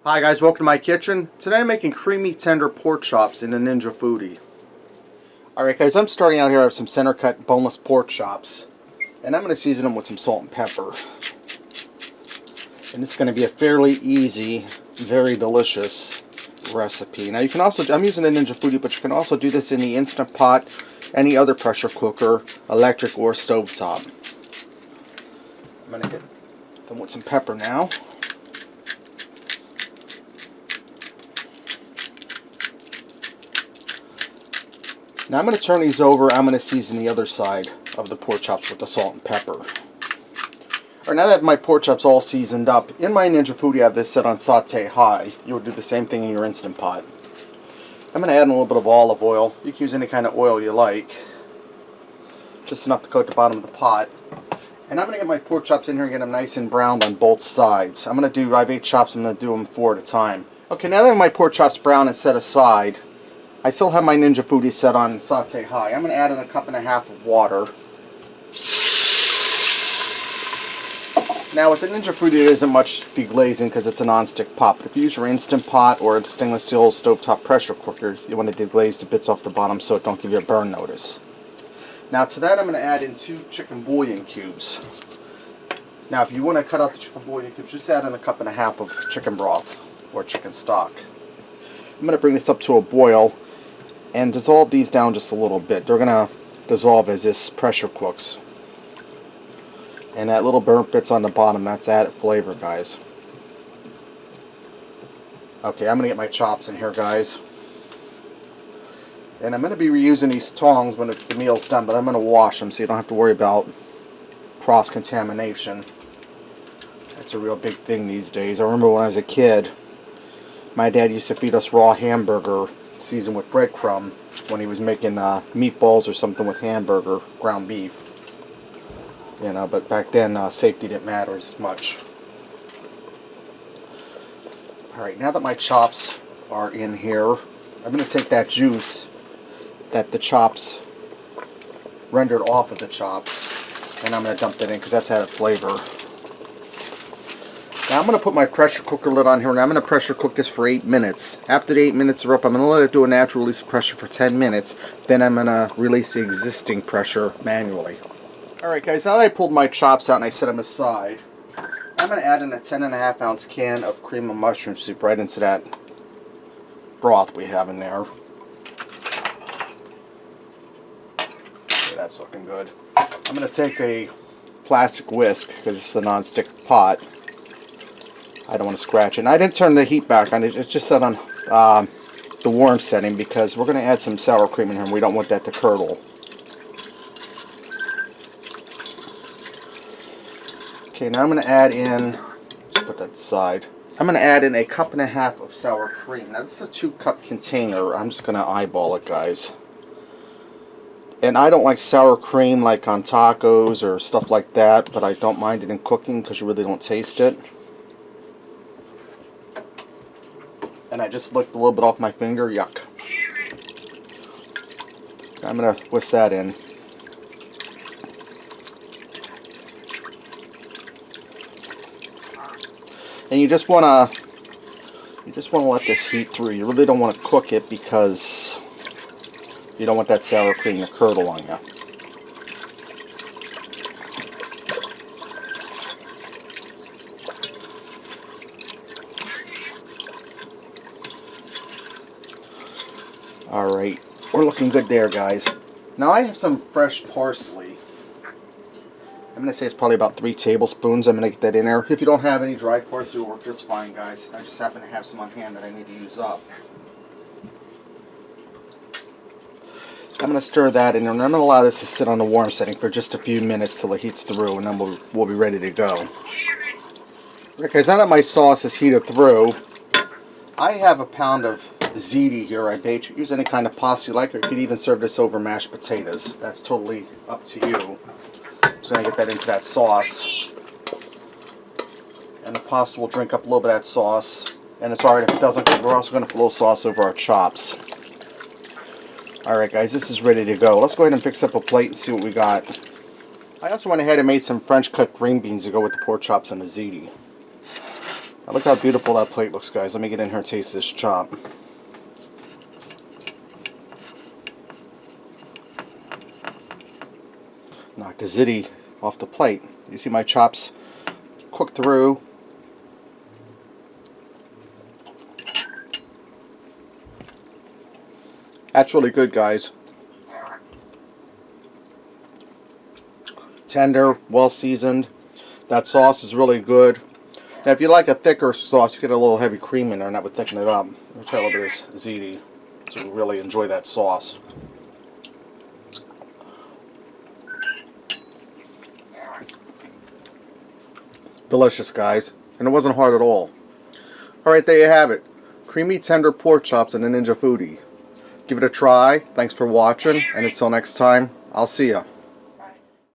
Hi guys, welcome to my kitchen. Today I'm making creamy tender pork chops in a Ninja Foodi. Alright guys, I'm starting out here. I have some center cut boneless pork chops. And I'm going to season them with some salt and pepper. And this is going to be a fairly easy, very delicious recipe. Now you can also, I'm using a Ninja Foodi, but you can also do this in the Instant Pot, any other pressure cooker, electric or stovetop. I'm going to get them with some pepper now. Now I'm going to turn these over. I'm going to season the other side of the pork chops with the salt and pepper. Alright, now that my pork chops all seasoned up, in my Ninja Foodi I have this set on saute high. You'll do the same thing in your Instant Pot. I'm going to add in a little bit of olive oil. You can use any kind of oil you like. Just enough to coat the bottom of the pot. And I'm going to get my pork chops in here and get them nice and browned on both sides. I have 8 chops. I'm going to do them 4 at a time. Okay, now that I have my pork chops brown and set aside, I still have my Ninja Foodi set on saute high. I'm going to add in a 1.5 cups of water. Now with the Ninja Foodi there isn't much deglazing because it's a non-stick pot. But if you use your Instant Pot or a stainless steel stovetop pressure cooker, you want to deglaze the bits off the bottom so it don't give you a burn notice. Now to that I'm going to add in 2 chicken bouillon cubes. Now if you want to cut out the chicken bouillon cubes, just add in a 1.5 cups of chicken broth or chicken stock. I'm going to bring this up to a boil and dissolve these down just a little bit. They're going to dissolve as this pressure cooks. And that little burnt bits on the bottom, that's added flavor, guys. Okay, I'm going to get my chops in here, guys. And I'm going to be reusing these tongs when the meal's done, but I'm going to wash them so you don't have to worry about cross-contamination. That's a real big thing these days. I remember when I was a kid, my dad used to feed us raw hamburger seasoned with breadcrumb when he was making meatballs or something with hamburger, ground beef. You know, but back then safety didn't matter as much. Alright, now that my chops are in here, I'm going to take that juice that the chops rendered off of the chops, and I'm going to dump that in because that's added flavor. Now I'm going to put my pressure cooker lid on here and I'm going to pressure cook this for 8 minutes. After the 8 minutes are up, I'm going to let it do a natural release of pressure for 10 minutes. Then I'm going to release the existing pressure manually. Alright guys, now that I pulled my chops out and I set them aside, I'm going to add in a 10.5 ounce can of cream of mushroom soup right into that broth we have in there. Okay, that's looking good. I'm going to take a plastic whisk because it's a non-stick pot. I don't want to scratch it. And I didn't turn the heat back on it. It's just set on the warm setting because we're going to add some sour cream in here and we don't want that to curdle. Okay, now I'm going to add in, let's put that aside. I'm going to add in a 1.5 cups of sour cream. Now this is a 2-cup container. I'm just going to eyeball it, guys. And I don't like sour cream like on tacos or stuff like that, but I don't mind it in cooking because you really don't taste it. And I just licked a little bit off my finger. Yuck. I'm going to whisk that in. And you just want to let this heat through. You really don't want to cook it because you don't want that sour cream to curdle on you. Alright, we're looking good there, guys. Now I have some fresh parsley. I'm going to say it's probably about 3 tablespoons. I'm going to get that in there. If you don't have any dried parsley, it'll work just fine, guys. I just happen to have some on hand that I need to use up. I'm going to stir that in there, and I'm going to allow this to sit on the warm setting for just a few minutes till it heats through, and then we'll be ready to go. Okay, guys, now that my sauce is heated through, I have a pound of ziti here. I bait you. Use any kind of pasta you like, or you could even serve this over mashed potatoes. That's totally up to you. So I'm going to get that into that sauce. And the pasta will drink up a little bit of that sauce. And it's alright if it doesn't, because we're also going to put a little sauce over our chops. Alright guys, this is ready to go. Let's go ahead and fix up a plate and see what we got. I also went ahead and made some French cut green beans to go with the pork chops and the ziti. Look how beautiful that plate looks, guys. Let me get in here and taste this chop. Knock the ziti off the plate. You see my chops cooked through. That's really good, guys. Tender, well seasoned. That sauce is really good. Now, if you like a thicker sauce, you get a little heavy cream in there, and that would thicken it up. Let me try a little bit of this ziti. So you really enjoy that sauce. Delicious, guys. And it wasn't hard at all. Alright, there you have it. Creamy, tender pork chops in a Ninja Foodi. Give it a try. Thanks for watching. And until next time, I'll see ya.